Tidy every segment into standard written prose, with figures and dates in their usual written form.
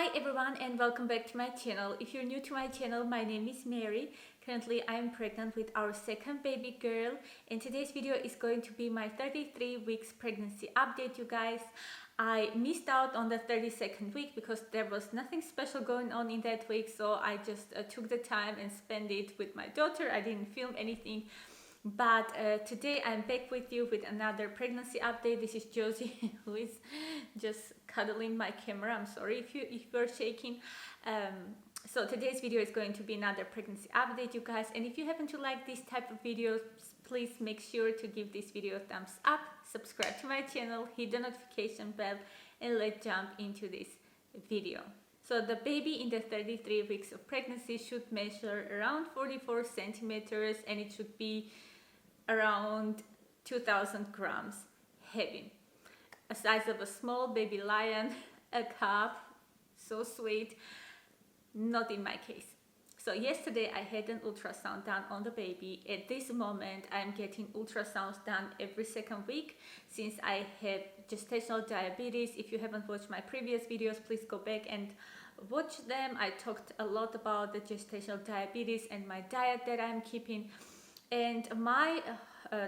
Hi everyone and welcome back to my channel. If you're new to my channel, my name is Mary. Currently I am pregnant with our second baby girl, and today's video is going to be my 33 weeks pregnancy update, you guys. I missed out on the 32nd week because there was nothing special going on in that week, so I just took the time and spent it with my daughter. I didn't film anything. But today I'm back with you with another pregnancy update. This is Josie who is just cuddling my camera. I'm sorry if you're shaking. So today's video is going to be another pregnancy update, you guys. And if you happen to like this type of videos, please make sure to give this video a thumbs up, subscribe to my channel, hit the notification bell, and let's jump into this video. So the baby in the 33 weeks of pregnancy should measure around 44 centimeters and it should be around 2000 grams heavy. A size of a small baby lion, a calf, so sweet. Not in my case. So yesterday I had an ultrasound done on the baby. At this moment I'm getting ultrasounds done every second week since I have gestational diabetes. If you haven't watched my previous videos, please go back and watch them. I talked a lot about the gestational diabetes and my diet that I'm keeping. And my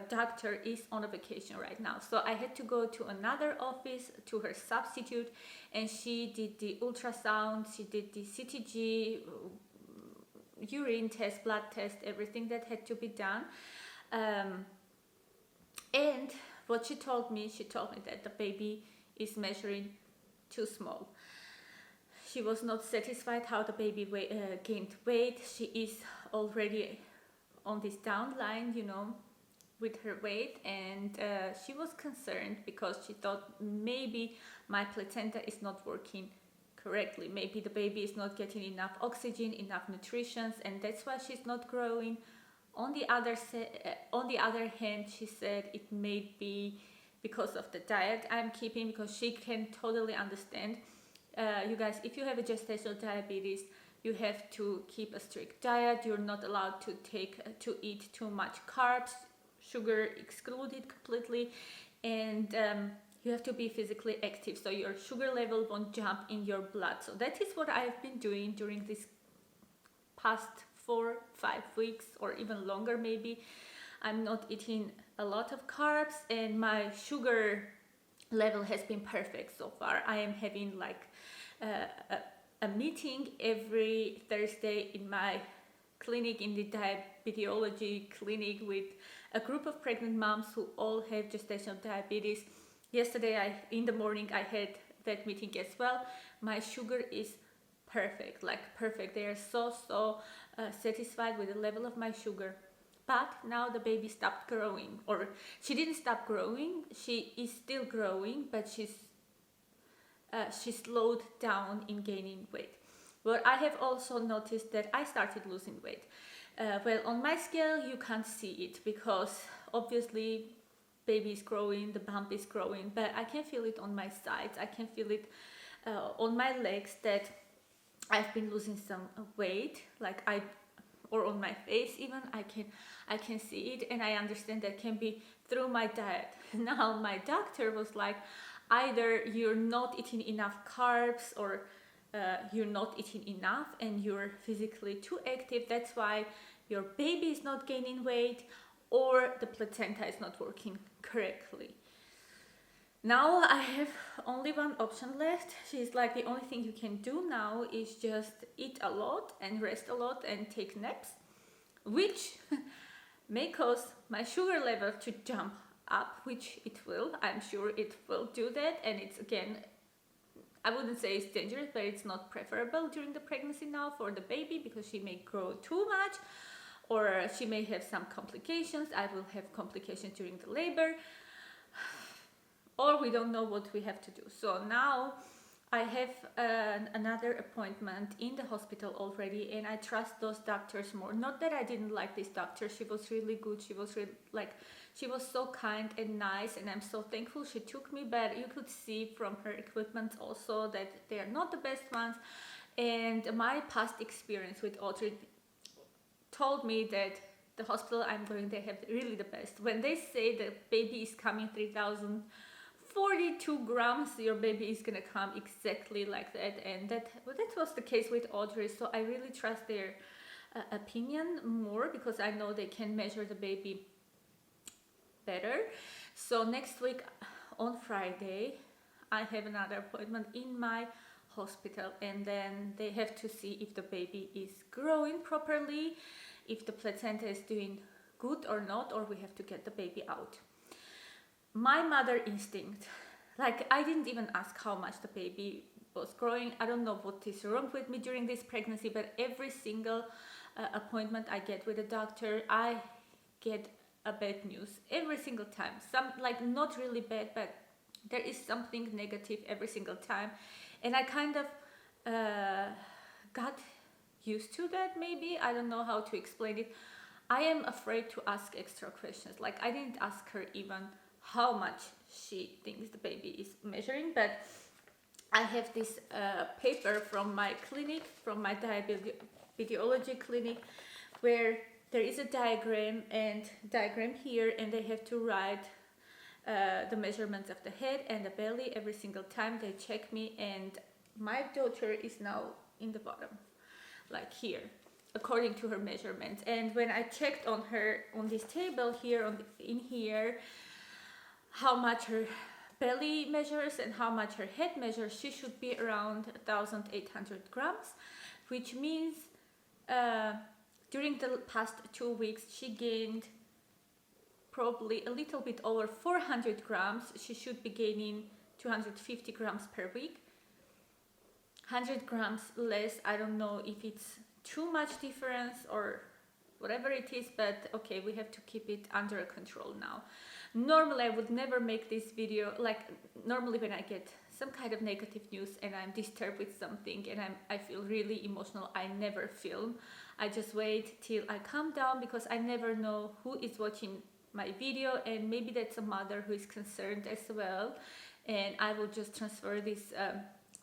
doctor is on a vacation right now, so I had to go to another office to her substitute, and she did the ultrasound, she did the CTG, urine test, blood test, everything that had to be done. And what she told me that the baby is measuring too small. She was not satisfied how the baby gained weight. She is already on this down line, you know, with her weight, and she was concerned because she thought maybe my placenta is not working correctly. Maybe the baby is not getting enough oxygen, enough nutrition, and that's why she's not growing. On the other hand, she said it may be because of the diet I'm keeping, because she can totally understand. You guys, if you have a gestational diabetes, you have to keep a strict diet. You're not allowed to eat too much carbs, sugar excluded completely, and you have to be physically active so your sugar level won't jump in your blood. So that is what I've been doing during this past 4-5 weeks, or even longer maybe. I'm not eating a lot of carbs and my sugar level has been perfect so far. I am having like a meeting every Thursday in my clinic, in the diabetology clinic, with a group of pregnant moms who all have gestational diabetes. Yesterday in the morning I had that meeting as well. My sugar is perfect, like perfect. They are so satisfied with the level of my sugar. But now the baby stopped growing, or she didn't stop growing, she is still growing, but she slowed down in gaining weight. But I have also noticed that I started losing weight. Well, on my scale you can't see it because obviously baby is growing, the bump is growing, but I can feel it on my sides. I can feel it on my legs that I've been losing some weight, or on my face even. I can see it, and I understand that can be through my diet. Now my doctor was like, either you're not eating enough carbs, or you're not eating enough and you're physically too active, that's why your baby is not gaining weight, or the placenta is not working correctly. Now I have only one option left. She's like, the only thing you can do now is just eat a lot and rest a lot and take naps, which may cause my sugar level to jump up, which it will. I'm sure it will do that, and it's, again, I wouldn't say it's dangerous, but it's not preferable during the pregnancy now for the baby, because she may grow too much, or she may have some complications. I will have complications during the labor, or we don't know what we have to do. So now I have another appointment in the hospital already, and I trust those doctors more. Not that I didn't like this doctor, she was really good, she was so kind and nice, and I'm so thankful she took me, but you could see from her equipment also that they are not the best ones. And my past experience with Audrey told me that the hospital I'm going, they have really the best. When they say the baby is coming 3,000 42 grams, your baby is gonna come exactly like that. And that was the case with Audrey, so I really trust their opinion more, because I know they can measure the baby better. So next week on Friday I have another appointment in my hospital, and then they have to see if the baby is growing properly, if the placenta is doing good or not, or we have to get the baby out. My mother instinct, like, I didn't even ask how much the baby was growing. I don't know what is wrong with me during this pregnancy, but every single appointment I get with a doctor, I get a bad news every single time. Some, like, not really bad, but there is something negative every single time, and I kind of got used to that. Maybe I don't know how to explain it. I am afraid to ask extra questions. Like, I didn't ask her even how much she thinks the baby is measuring, but I have this paper from my clinic, from my diabetes clinic, where there is a diagram here, and they have to write the measurements of the head and the belly every single time they check me, and my daughter is now in the bottom, like here, according to her measurements. And when I checked on her on this table here, in here, how much her belly measures and how much her head measures, she should be around 1,800 grams, which means during the past 2 weeks she gained probably a little bit over 400 grams. She should be gaining 250 grams per week. 100 grams less, I don't know if it's too much difference or whatever it is, but okay, we have to keep it under control now. Normally I would never make this video. Like, normally when I get some kind of negative news and I'm disturbed with something and I feel really emotional, I never film. I just wait till I calm down, because I never know who is watching my video, and maybe that's a mother who is concerned as well, and I will just transfer this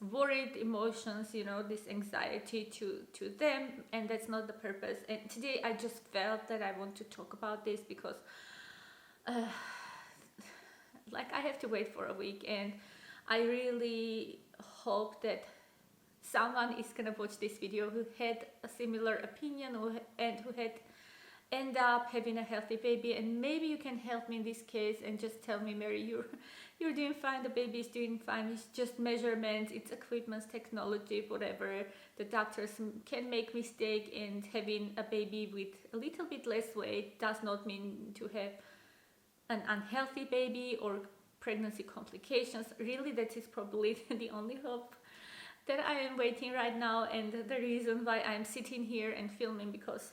worried emotions, you know, this anxiety to them, and that's not the purpose. And today I just felt that I want to talk about this, because like, I have to wait for a week, and I really hope that someone is gonna watch this video who had a similar opinion, who had end up having a healthy baby, and maybe you can help me in this case and just tell me, Mary, you're doing fine, the baby is doing fine, it's just measurements, it's equipment, technology, whatever. The doctors can make mistake, and having a baby with a little bit less weight does not mean to have an unhealthy baby or pregnancy complications. Really, that is probably the only hope that I am waiting right now, and the reason why I'm sitting here and filming, because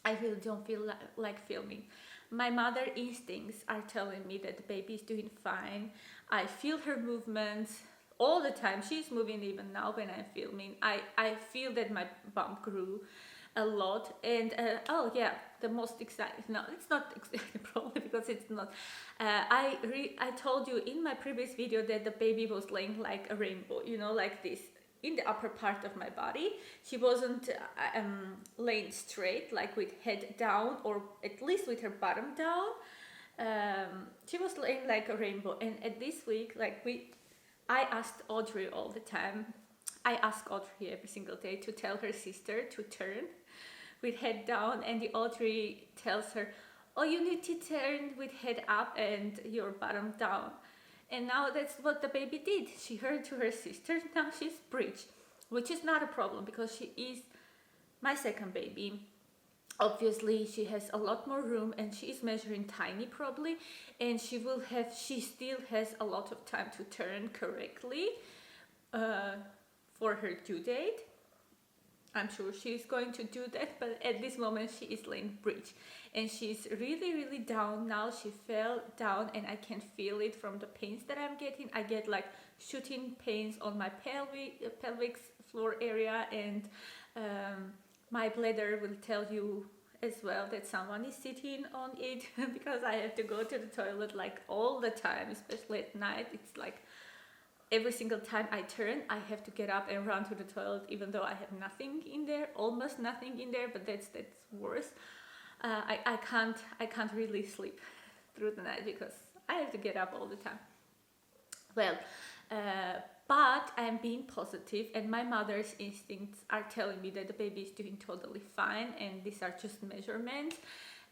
I really don't feel like filming. My mother instincts are telling me that the baby is doing fine. I feel her movements all the time. She's moving even now when I'm filming. I feel that my bump grew a lot. And oh yeah, the most exciting, no, it's not exciting probably, because it's not. I told you in my previous video that the baby was laying like a rainbow, you know, like this, in the upper part of my body. She wasn't laying straight, like with head down, or at least with her bottom down. She was laying like a rainbow. And at this week, like, I asked Audrey all the time. I ask Audrey every single day to tell her sister to turn with head down, and the Audrey tells her, oh, you need to turn with head up and your bottom down. And now that's what the baby did. She heard to her sister. Now she's breech, which is not a problem, because she is my second baby. Obviously she has a lot more room, and she is measuring tiny probably, and she still has a lot of time to turn correctly for her due date. I'm sure she's going to do that, but at this moment she is laying breech, and she's really down now. She fell down, and I can feel it from the pains that I'm getting. I get like shooting pains on my pelvic floor area, and my bladder will tell you as well that someone is sitting on it because I have to go to the toilet like all the time, especially at night. It's like every single time I turn, I have to get up and run to the toilet, even though I have nothing in there, almost nothing in there, but that's worse. I can't really sleep through the night because I have to get up all the time. Well, but I'm being positive, and my mother's instincts are telling me that the baby is doing totally fine, and these are just measurements,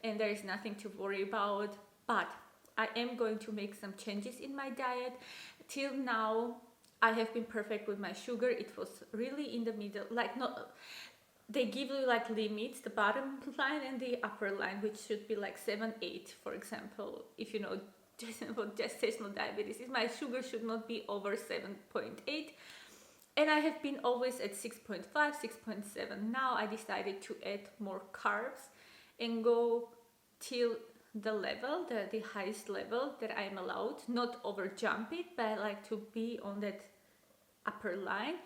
and there is nothing to worry about. But I am going to make some changes in my diet. Till now, I have been perfect with my sugar. It was really in the middle, like not. They give you like limits, the bottom line and the upper line, which should be like 7, 8, for example. If you know about gestational diabetes, my sugar should not be over 7.8, and I have been always at 6.5, 6.7. Now I decided to add more carbs and go till the level, the highest level that I'm allowed, not over jump it, but I like to be on that upper line,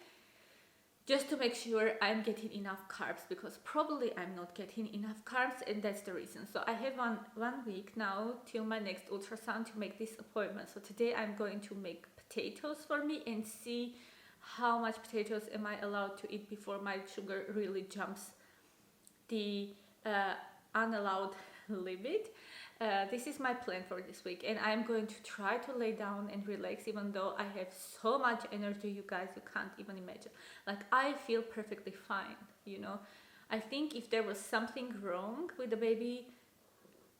just to make sure I'm getting enough carbs, because probably I'm not getting enough carbs, and that's the reason. So I have one week now till my next ultrasound to make this appointment. So today I'm going to make potatoes for me and see how much potatoes am I allowed to eat before my sugar really jumps the unallowed limit. This is my plan for this week, and I'm going to try to lay down and relax, even though I have so much energy, you guys, you can't even imagine. Like, I feel perfectly fine, you know. I think if there was something wrong with the baby,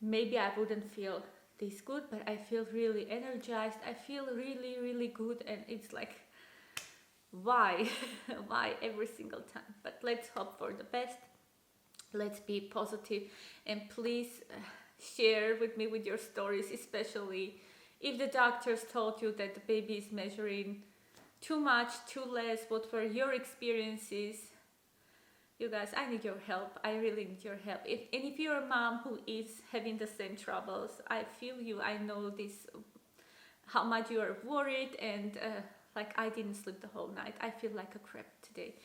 maybe I wouldn't feel this good, but I feel really energized. I feel really, really good, and it's like, why? Why every single time? But let's hope for the best. Let's be positive, and please share with me with your stories, especially if the doctors told you that the baby is measuring too much, too less. What were your experiences? You guys, I need your help. I really need your help. If you're a mom who is having the same troubles, I feel you. I know this, how much you are worried, and like, I didn't sleep the whole night. I feel like a crap today.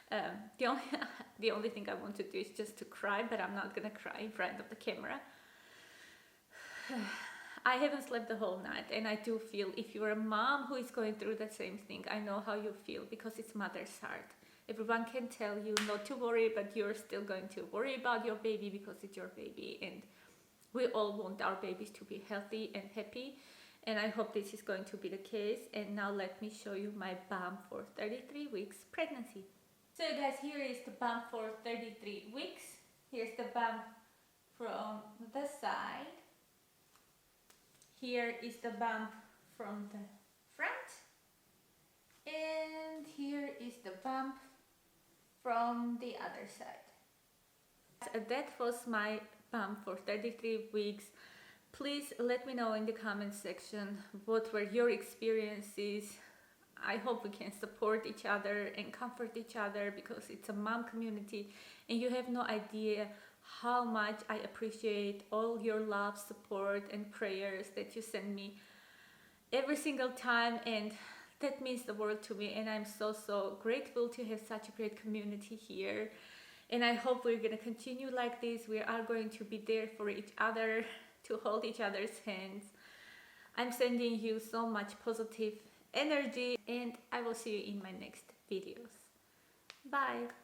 The only thing I want to do is just to cry, but I'm not gonna cry in front of the camera. I haven't slept the whole night, and I do feel, if you're a mom who is going through the same thing, I know how you feel, because it's mother's heart. Everyone can tell you not to worry, but you're still going to worry about your baby because it's your baby, and we all want our babies to be healthy and happy, and I hope this is going to be the case. And now let me show you my bump for 33 weeks pregnancy. So guys, here is the bump for 33 weeks. Here's the bump from the side. Here is the bump from the front, and here is the bump from the other side. That was my bump for 33 weeks. Please let me know in the comment section what were your experiences. I hope we can support each other and comfort each other, because it's a mom community, and you have no idea how much I appreciate all your love, support, and prayers that you send me every single time, and that means the world to me, and I'm so grateful to have such a great community here, and I hope we're gonna continue like this. We are going to be there for each other, to hold each other's hands. I'm sending you so much positive energy, and I will see you in my next videos. Bye!